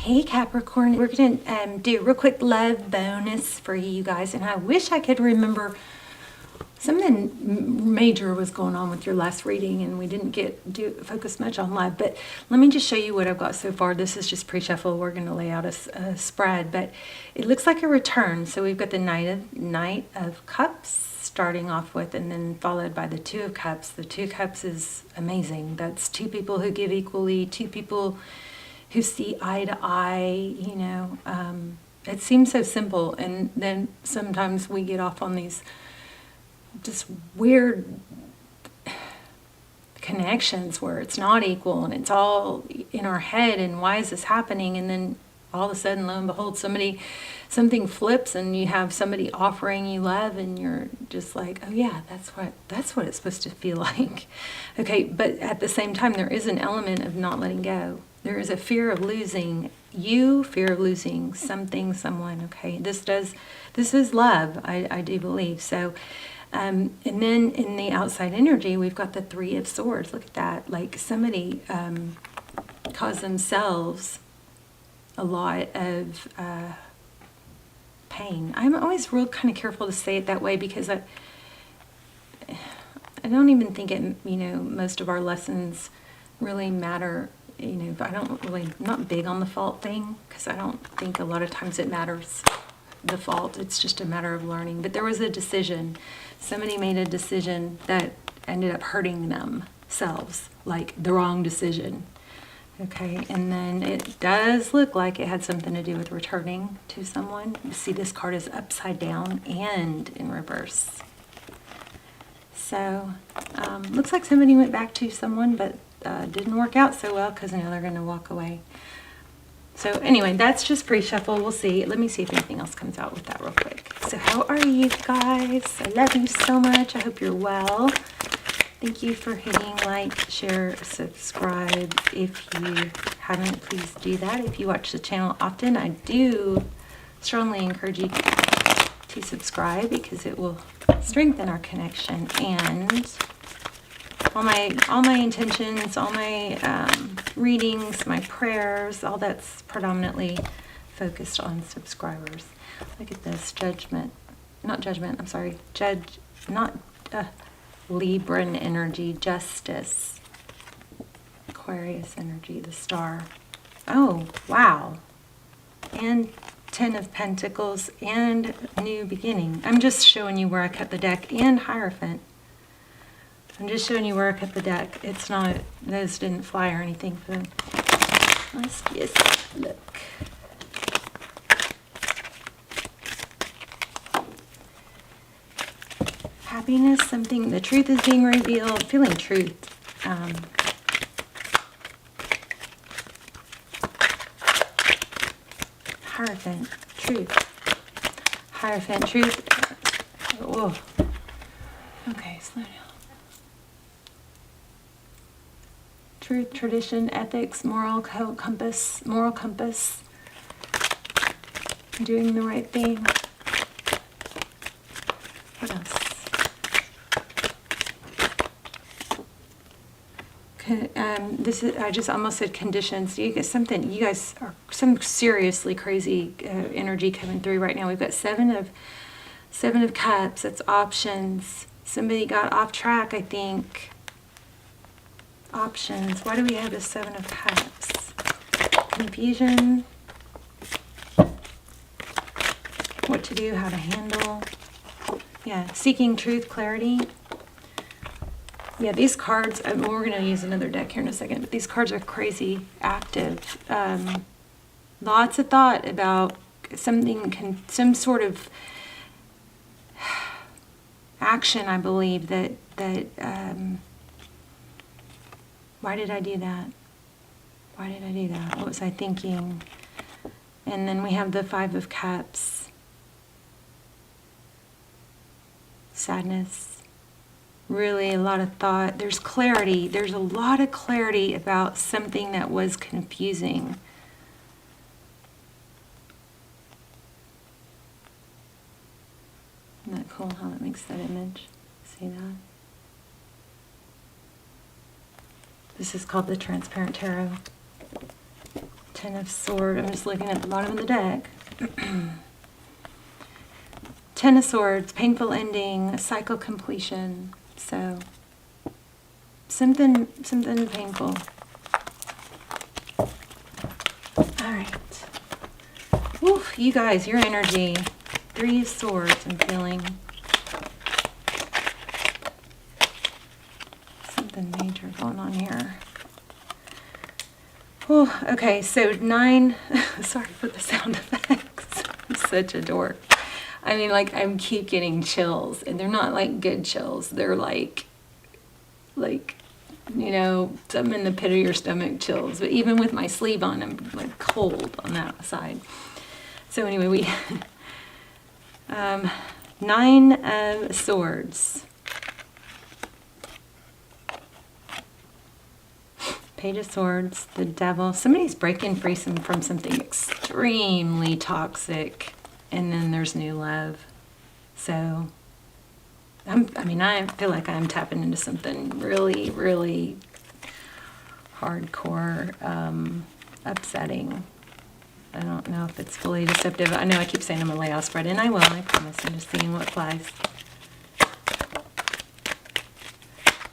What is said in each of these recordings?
Hey Capricorn, we're going to do a real quick love bonus for you guys, and I wish I could remember. Something major was going on with your last reading and we didn't focus much on love, but let me just show you what I've got so far. This is just pre-shuffle. We're going to lay out a spread, but it looks like a return. So we've got the Knight of Cups starting off with, and then followed by the Two of Cups. The Two of Cups is amazing. That's two people who give equally, two people who see eye to eye, you know. It seems so simple, and then sometimes we get off on these just weird connections where it's not equal and it's all in our head, and why is this happening? And then all of a sudden, lo and behold, something flips and you have somebody offering you love, and you're just like, oh yeah, that's what it's supposed to feel like. Okay, but at the same time, there is an element of not letting go. There is a fear of losing you, fear of losing something, someone. Okay, this is love, I do believe. So and then in the outside energy, we've got the Three of Swords. Look at that. Like somebody caused themselves a lot of pain. I'm always real kind of careful to say it that way, because I don't even think it, you know, most of our lessons really matter. You know, I'm not big on the fault thing, because I don't think a lot of times it matters, the fault. It's just a matter of learning. But there was a decision. Somebody made a decision that ended up hurting themselves, like the wrong decision. Okay, and then it does look like it had something to do with returning to someone. You see, this card is upside down and in reverse. So, looks like somebody went back to someone, but didn't work out so well, because now they're going to walk away. So anyway, that's just pre-shuffle. We'll see. Let me see if anything else comes out with that real quick. So how are you guys? I love you so much. I hope you're well. Thank you for hitting like, share, subscribe. If you haven't, please do that. If you watch the channel often, I do strongly encourage you to subscribe, because it will strengthen our connection. And all my intentions, all my readings, my prayers, all that's predominantly focused on subscribers. Look at this, Libran energy, justice, Aquarius energy, the star. Oh, wow. And 10 of Pentacles and new beginning. I'm just showing you where I cut the deck, and Hierophant. I'm just showing you where I cut the deck. It's not, those didn't fly or anything. So let's just look. Happiness, something, the truth is being revealed. Feeling truth. Hierophant, truth. Hierophant, truth. Whoa. Okay, slow down. Truth, tradition, ethics, moral compass, doing the right thing. What else? I just almost said conditions. You guys are some seriously crazy energy coming through right now. We've got Seven of Cups. That's options. Somebody got off track, I think. Options. Why do we have the Seven of Cups? Confusion. What to do, how to handle. Yeah, seeking truth, clarity. Yeah, these cards, we're going to use another deck here in a second, but these cards are crazy active. Lots of thought about some sort of action, I believe, that why did I do that? Why did I do that? What was I thinking? And then we have the Five of Cups. Sadness. Really a lot of thought. There's clarity. There's a lot of clarity about something that was confusing. Isn't that cool how it makes that image? See that? This is called the Transparent Tarot. Ten of Swords. I'm just looking at the bottom of the deck. Ten of Swords, painful ending, cycle completion. So something painful. All right. Oof, you guys, your energy. Three of Swords, I'm feeling. Something major going on here. Oh, okay, so 9, sorry for the sound effects. I'm such a dork. I mean, like, I keep getting chills, and they're not, like, good chills. They're, like, you know, something in the pit of your stomach chills. But even with my sleeve on, I'm, like, cold on that side. So anyway, we, 9 of Swords. Page of Swords, the Devil. Somebody's breaking free from something extremely toxic, and then there's new love. So, I feel like I'm tapping into something really, really hardcore, upsetting. I don't know if it's fully deceptive. I know I keep saying I'm going to lay out spread, and I will. I promise. I'm just seeing what flies.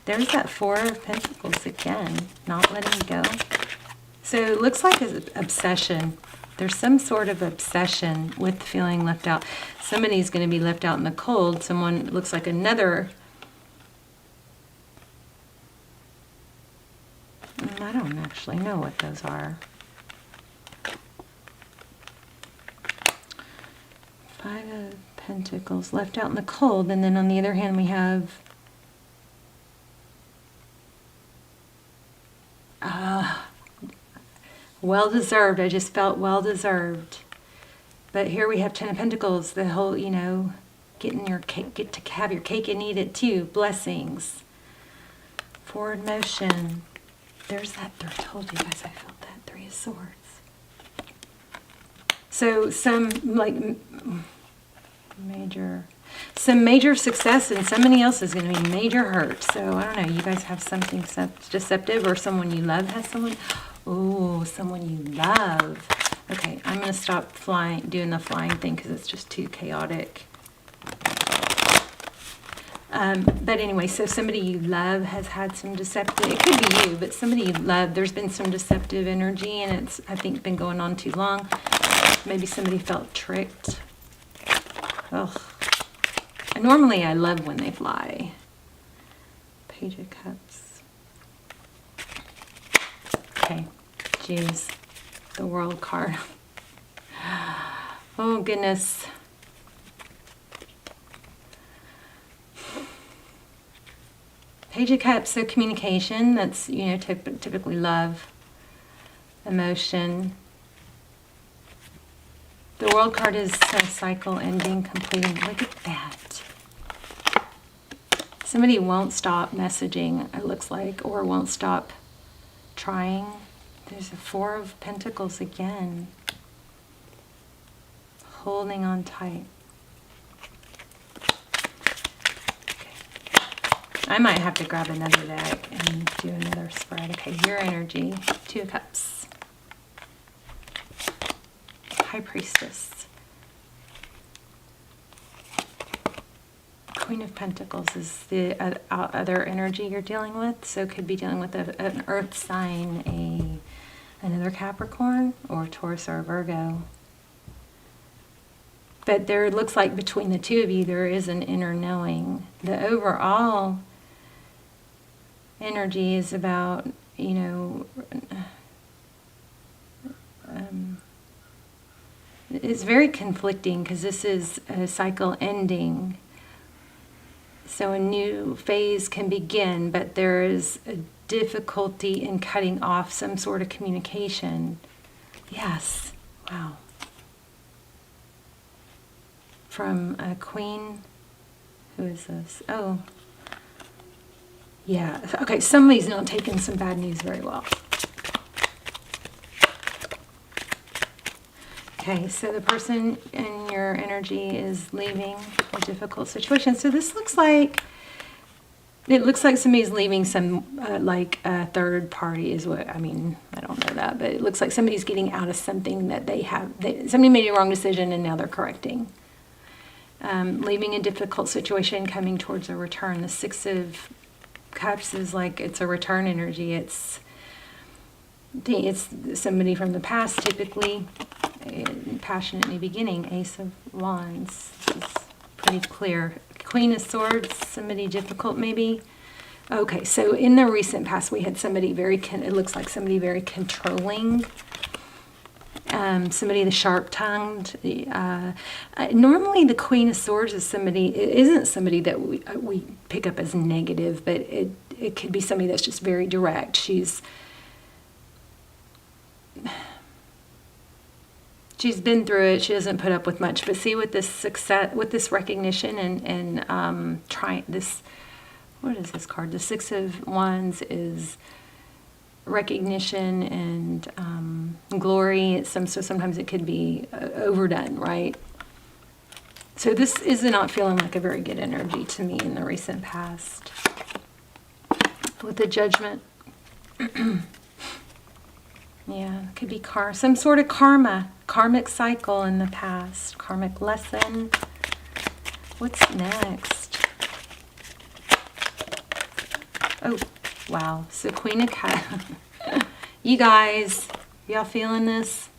There's that Four of Pentacles again, not letting go. So it looks like an obsession. There's some sort of obsession with feeling left out. Somebody's going to be left out in the cold. Someone looks like another. I don't actually know what those are. 5 of Pentacles, left out in the cold. And then on the other hand, we have well-deserved. I just felt well-deserved. But here we have 10 of Pentacles, the whole, you know, getting your cake, get to have your cake and eat it too. Blessings. Forward motion. There's that, I told you guys I felt that. 3 of Swords. So some, like, some major success, and somebody else is going to be major hurt. So, I don't know, you guys have something deceptive, or someone you love has someone. Oh, someone you love. Okay, I'm going to stop doing the flying thing because it's just too chaotic. But anyway, so somebody you love has had some deceptive, it could be you, but somebody you love, there's been some deceptive energy, and it's, I think, been going on too long. Maybe somebody felt tricked. Ugh. Normally I love when they fly. Page of Cups. Okay, geez, the World card. Oh goodness. Page of Cups, so communication, that's, you know, typically love, emotion. The World card is a cycle ending, completing. Look at that. Somebody won't stop messaging, it looks like, or won't stop trying. There's a Four of Pentacles again. Holding on tight. Okay. I might have to grab another deck and do another spread. Okay, your energy. 2 of Cups. High Priestess. Queen of Pentacles is the other energy you're dealing with. So could be dealing with an earth sign, another Capricorn, or Taurus or Virgo. But there looks like between the two of you there is an inner knowing. The overall energy is about, you know, it's very conflicting because this is a cycle ending. So a new phase can begin, but there is a difficulty in cutting off some sort of communication. Yes. Wow. From a queen. Who is this? Oh. Yeah. Okay, somebody's not taking some bad news very well. Okay, so the person in your energy is leaving a difficult situation. So this looks like, it looks like somebody's leaving some, like a third party is what, I mean, I don't don't know that, but it looks like somebody's getting out of something that somebody made a wrong decision and now they're correcting. Leaving a difficult situation, coming towards a return. The Six of Cups is like, it's a return energy. It's somebody from the past, typically, passionate new beginning. Ace of Wands is pretty clear. Queen of Swords, somebody difficult maybe. Okay, so in the recent past, we had somebody it looks like somebody very controlling. Somebody the sharp-tongued. Normally the Queen of Swords is isn't somebody that we pick up as negative, but it could be somebody that's just very direct. She's been through it. She doesn't put up with much. But see, with this success, with this recognition and trying this, what is this card? The Six of Wands is recognition and glory. So sometimes it could be overdone, right? So this is not feeling like a very good energy to me in the recent past. With the Judgment. Yeah, it could be some sort of karmic cycle in the past, karmic lesson. What's next? Oh, wow. So Queen of Cups. You guys, y'all feeling this?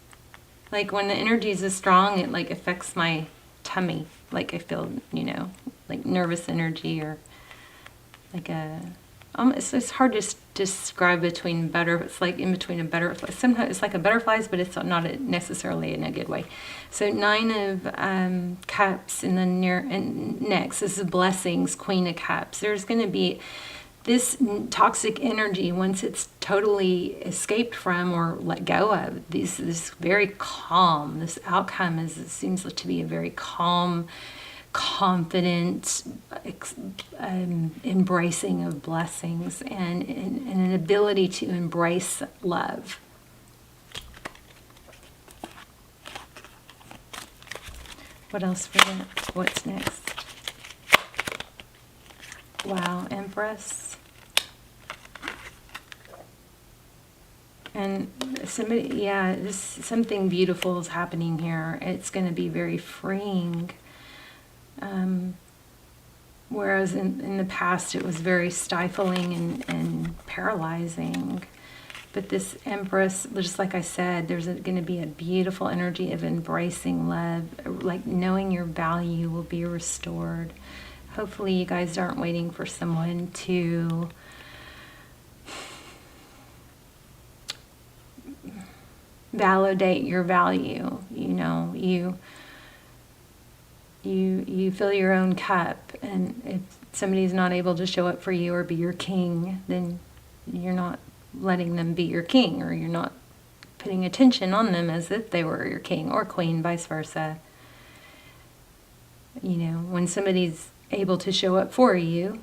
Like when the energy is this strong, it like affects my tummy. Like I feel, like nervous energy, or like it's hard to describe it's like in between a butterfly. Sometimes it's like a butterflies, but it's not necessarily in a good way. So Nine of Cups in the next. This is Blessings, Queen of Cups. There's going to be this toxic energy, once it's totally escaped from or let go of. This very calm. This outcome seems to be a very calm, confident embracing of blessings and an ability to embrace love. What else for that? What's next? Wow, Empress. And something beautiful is happening here. It's going to be very freeing. Whereas in the past it was very stifling and paralyzing. But this Empress, just like I said, there's going to be a beautiful energy of embracing love, like knowing your value will be restored. Hopefully you guys aren't waiting for someone to validate your value. You fill your own cup, and if somebody's not able to show up for you or be your king, then you're not letting them be your king, or you're not putting attention on them as if they were your king or queen, vice versa. When somebody's able to show up for you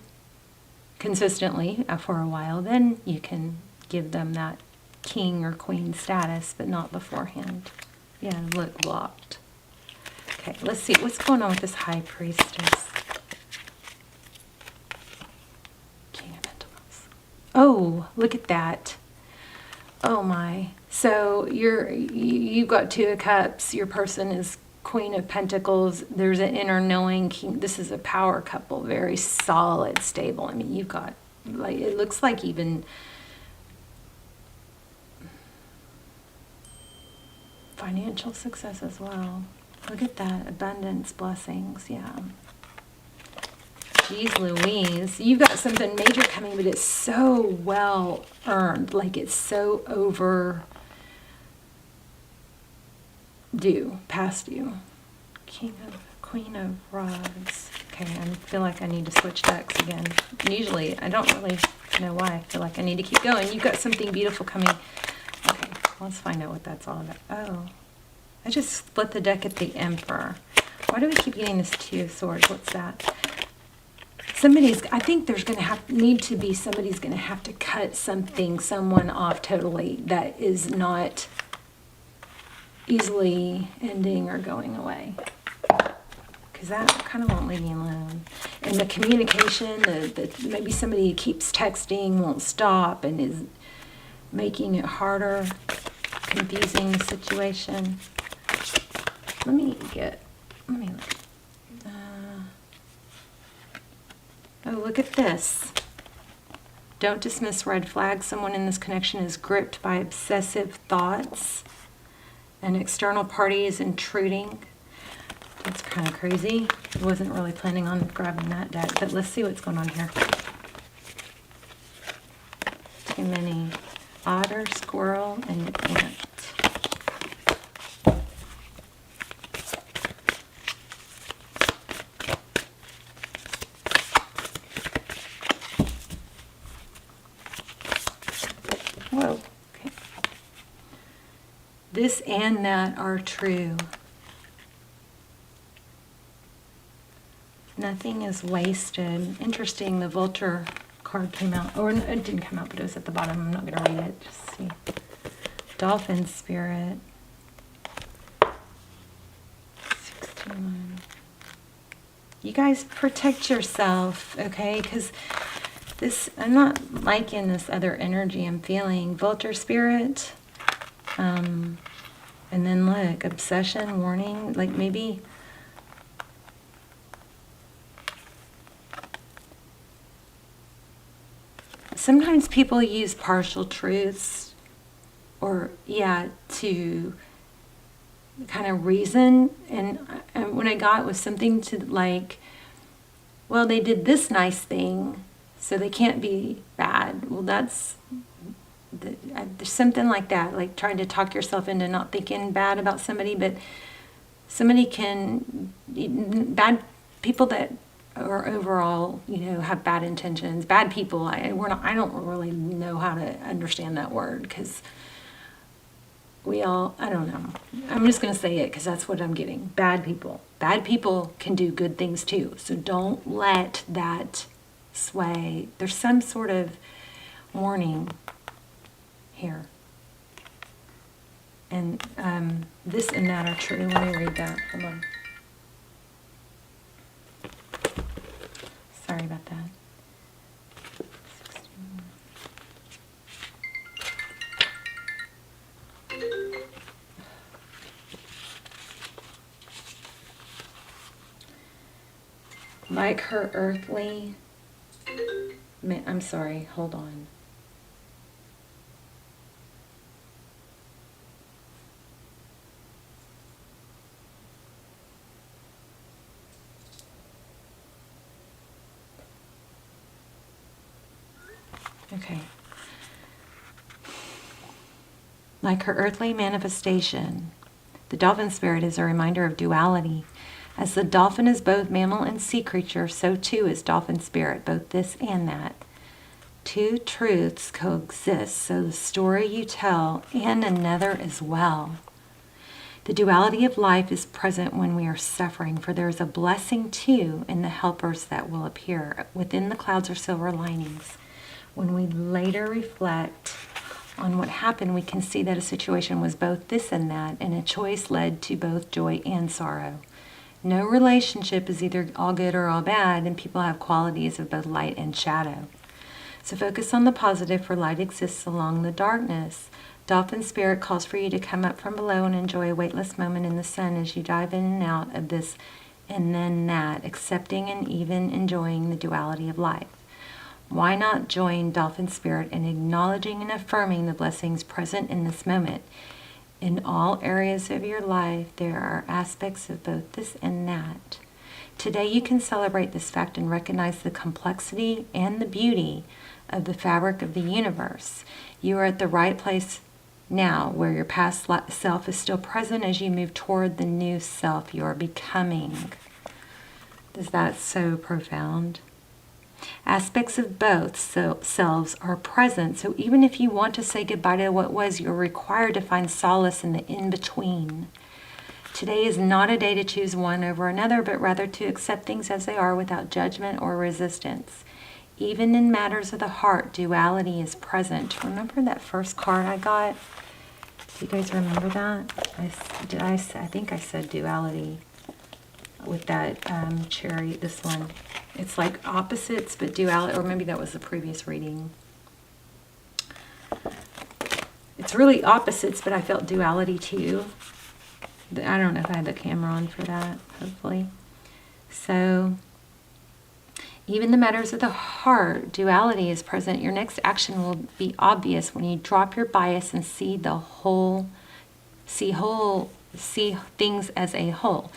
consistently for a while, then you can give them that king or queen status, but not beforehand. Yeah, look, blocked. Okay, let's see what's going on with this High Priestess. King of Pentacles. Oh, look at that. Oh my. So you've got Two of Cups. Your person is Queen of Pentacles. There's an inner knowing king. This is a power couple, very solid, stable. I mean, you've got, like, it looks like even financial success as well. Look at that. Abundance, blessings. Yeah. Jeez Louise. You've got something major coming, but it's so well earned. Like, it's so past due. Queen of Rods. Okay, I feel like I need to switch decks again. Usually, I don't really know why. I feel like I need to keep going. You've got something beautiful coming. Okay, let's find out what that's all about. Oh, I just split the deck at the Emperor. Why do we keep getting this Two of Swords? What's that? I think there's going to somebody's going to have to cut someone off totally that is not easily ending or going away. Because that kind of won't leave me alone. And the communication, maybe somebody keeps texting, won't stop, and making it harder, confusing the situation. Let me look. Oh, look at this. Don't dismiss red flags. Someone in this connection is gripped by obsessive thoughts. An external party is intruding. That's kind of crazy. I wasn't really planning on grabbing that deck, but let's see what's going on here. Too many. Otter, squirrel, and ant. Whoa. Okay. This and that are true. Nothing is wasted. Interesting, the vulture card came out. Or it didn't come out, but it was at the bottom. I'm not going to read it. Just see. Dolphin spirit. 61. You guys protect yourself, okay? Because this, I'm not liking this other energy I'm feeling. Vulture spirit. And then look, obsession, warning. Like maybe... Sometimes people use partial truths or, to kind of reason. And what I got was something to like, well, they did this nice thing, so they can't be bad. Well, there's something like that, like trying to talk yourself into not thinking bad about somebody, but somebody bad people that or overall, have bad intentions. Bad people, I don't really know how to understand that word because I don't know. I'm just going to say it because that's what I'm getting. Bad people. Bad people can do good things too. So don't let that sway. There's some sort of warning here. And this and that are true. Let me read that. Hold on. Sorry about that. 61. Like her earthly... I'm sorry, hold on. Okay. Like her earthly manifestation, the dolphin spirit is a reminder of duality. As the dolphin is both mammal and sea creature, so too is dolphin spirit, both this and that. Two truths coexist, so the story you tell and another as well. The duality of life is present when we are suffering, for there is a blessing too in the helpers that will appear. Within the clouds are silver linings. When we later reflect on what happened, we can see that a situation was both this and that, and a choice led to both joy and sorrow. No relationship is either all good or all bad, and people have qualities of both light and shadow. So focus on the positive, for light exists along the darkness. Dolphin spirit calls for you to come up from below and enjoy a weightless moment in the sun as you dive in and out of this and then that, accepting and even enjoying the duality of life. Why not join dolphin spirit in acknowledging and affirming the blessings present in this moment? In all areas of your life, there are aspects of both this and that. Today you can celebrate this fact and recognize the complexity and the beauty of the fabric of the universe. You are at the right place now, where your past self is still present as you move toward the new self you are becoming. Is that so profound? Aspects of both selves are present, so even if you want to say goodbye to what was, you're required to find solace in the in-between. Today is not a day to choose one over another, but rather to accept things as they are without judgment or resistance. Even in matters of the heart, duality is present. Remember that first card I got? Do you guys remember that? I think I said duality with that cherry, this one. It's like opposites, but duality, or maybe that was the previous reading. it's really opposites, but I felt duality too. I don't know if I had the camera on for that, hopefully. So, even the matters of the heart, duality is present. Your next action will be obvious when you drop your bias and see see things as a whole.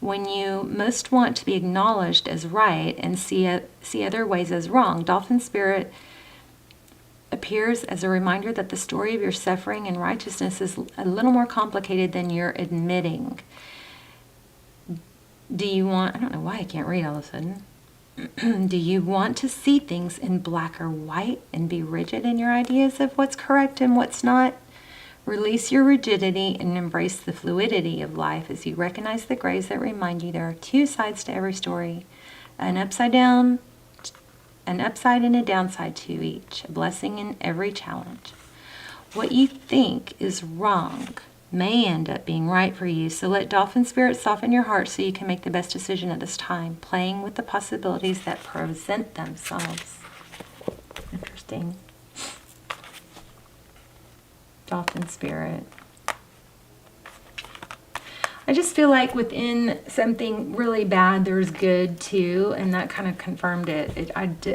When you most want to be acknowledged as right and see other ways as wrong, Dolphin Spirit appears as a reminder that the story of your suffering and righteousness is a little more complicated than you're admitting. I don't know why I can't read all of a sudden. Do you want to see things in black or white and be rigid in your ideas of what's correct and what's not? Release your rigidity and embrace the fluidity of life as you recognize the grays that remind you there are two sides to every story, an upside and a downside to each, a blessing in every challenge. What you think is wrong may end up being right for you, so let Dolphin Spirit soften your heart so you can make the best decision at this time, playing with the possibilities that present themselves. Interesting. Dolphin Spirit. I just feel like within something really bad, there's good too, and that kind of confirmed it.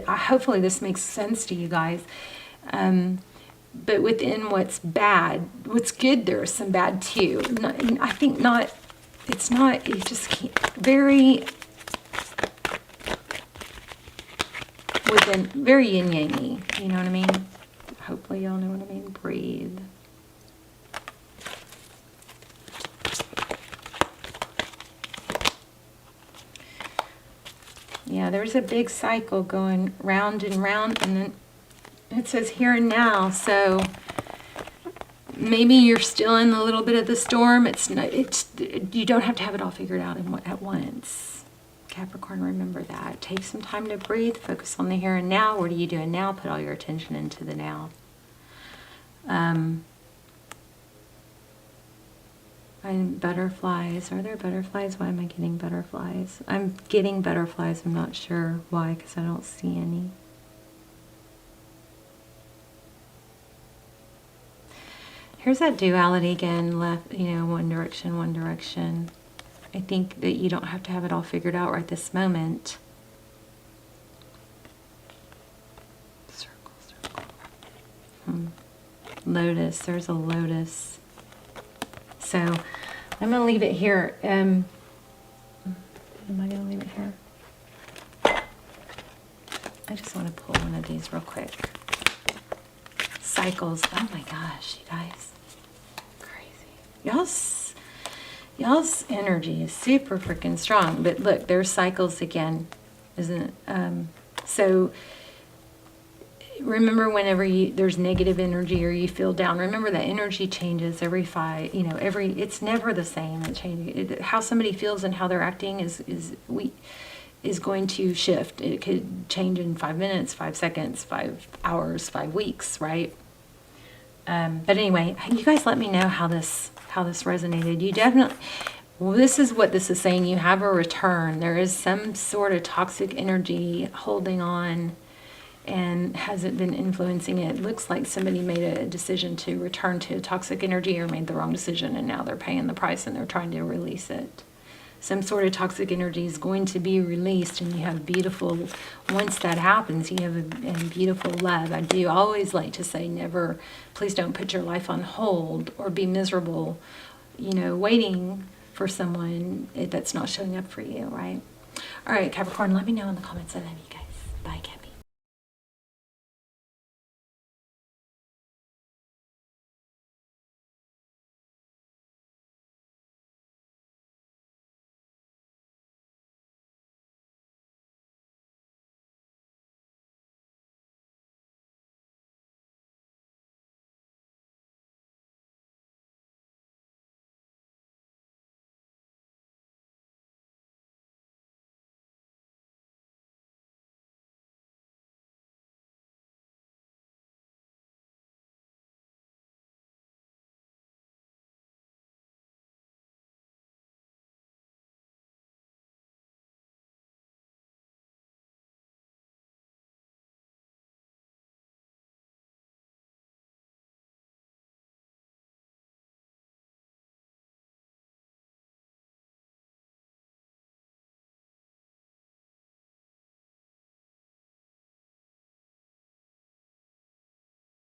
Hopefully this makes sense to you guys. But within what's bad, what's good, there's some bad too. I think not. It's not. You just can't. Very yin yangy. You know what I mean? Hopefully y'all know what I mean. Breathe. Yeah, there's a big cycle going round and round, and then it says here and now. So maybe you're still in a little bit of the storm. You don't have to have it all figured out at once. Capricorn, remember that. Take some time to breathe. Focus on the here and now. What are you doing now? Put all your attention into the now. And butterflies. Are there butterflies? Why am I getting butterflies? I'm getting butterflies. I'm not sure why, because I don't see any. Here's that duality again, left, one direction, one direction. I think that you don't have to have it all figured out right this moment. Circle. Lotus, there's a lotus. So I'm going to leave it here. Am I going to leave it here? I just want to pull one of these real quick. Cycles. Oh my gosh, you guys. Crazy. Y'all's energy is super freaking strong. But look, there's cycles again, isn't it? So remember, whenever there's negative energy or you feel down, remember that energy changes every it's never the same. It changes. How somebody feels and how they're acting is going to shift. It could change in 5 minutes, 5 seconds, 5 hours, 5 weeks, right? But anyway, you guys let me know how this resonated. You definitely, this is what this is saying. You have a return. There is some sort of toxic energy holding on and hasn't been influencing it. It looks like somebody made a decision to return to toxic energy or made the wrong decision, and now they're paying the price and they're trying to release it. Some sort of toxic energy is going to be released, and you have beautiful, once that happens, you have a beautiful love. I do always like to say never, please don't put your life on hold or be miserable, waiting for someone that's not showing up for you, right? All right, Capricorn, let me know in the comments. I love you guys. Bye, Capricorn.